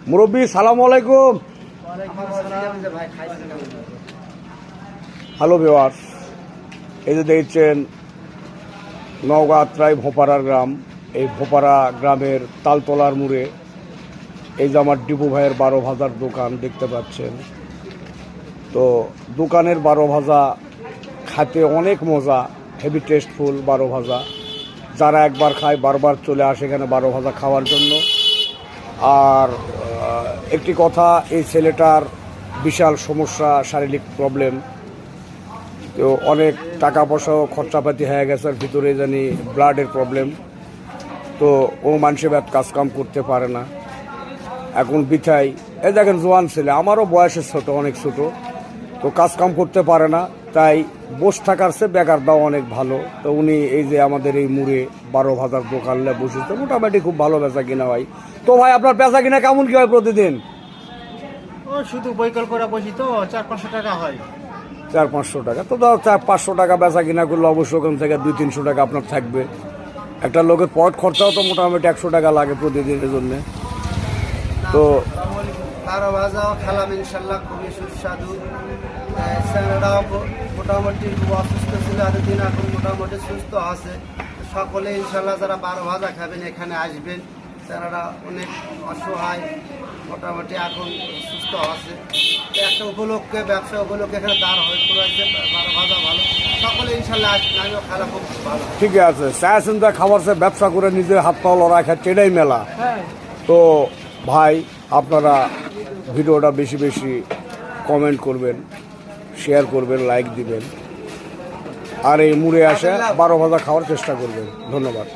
মুরব্বী সালাম আলাইকুম। হ্যালো ভিউয়ার্স, এই যে দেখছেন নওগাঁ আত্রাই ভোপারার গ্রাম। এই ভোপারা গ্রামের তালতলার মোড়ে এই যে আমার ডিপু ভাইয়ের 12 ভাজার দোকান দেখতে পাচ্ছেন। তো দোকানের 12 ভাজা খেতে অনেক মজা, হেভি টেস্টফুল 12 ভাজা। যারা একবার খায় বারবার চলে আসে এখানে 12 ভাজা খাওয়ার জন্য। আর একটি কথা, এই ছেলেটার বিশাল সমস্যা, শারীরিক প্রবলেম। তো অনেক টাকা পয়সাও খরচাপাতি হয়ে গেছে, আর ভিতরে জানি ব্লাডের প্রবলেম। তো ও মানুষের কাজকাম করতে পারে না এখন বিথাই। এই দেখেন জোয়ান ছেলে, আমারও বয়সের ছোট, অনেক ছোট, তো কাজকাম করতে পারে না। তাই বস থাকার চেয়ে বেকার দাও অনেক ভালো। তো উনি এই যে আমাদের এই মুড়ে 12 ভাজার দোকানে বসেছে, মোটামুটি খুব ভালো বেচা কিনা হয়। তো ভাই আপনার বেচা কিনা কেমন কি হয় প্রতিদিন? ও শুধু বৈকল করে বসি তো 400-500 টাকা হয়। 400-500 টাকা তো দাও। 400-500 টাকা বেচা কিনা করলে অবশ্যই ওখান থেকে 200-300 টাকা আপনার থাকবে। একটা লোকের পট খরচাও তো মোটামুটি 100 টাকা লাগে প্রতিদিনের জন্য। তো 12 ভাজাও খেলাম ইনশাল্লাহ, খুবই সুস্বাদু। ছেলেরাও মোটামুটি খুব অসুস্থ ছিল, এতদিন এখন মোটামুটি সুস্থ আছে। সকলে ইনশাল্লাহ যারা 12 ভাজা খাবেন এখানে আসবেন। ছেলেরা অনেক অসহায়, মোটামুটি এখন সুস্থ আছে। একটা উপলক্ষে, ব্যবসা উপলক্ষে এখানে দাঁড় হয়ে পড়েছে 12 ভাজা ভালো। সকলে ইনশাল্লাহ আসবেন, আমিও খেলা খুব ভালো। ঠিক আছে, চায় চিন্তা খাবার সে ব্যবসা করে নিজে হাত পা লড়াই খাচ্ছে, এটাই মেলা। তো ভাই আপনারা ভিডিওটা বেশি বেশি কমেন্ট করবেন, শেয়ার করবেন, লাইক দিবেন, আর এই মুড়ে আসে 12 ভাজা খাওয়ার চেষ্টা করবেন। ধন্যবাদ।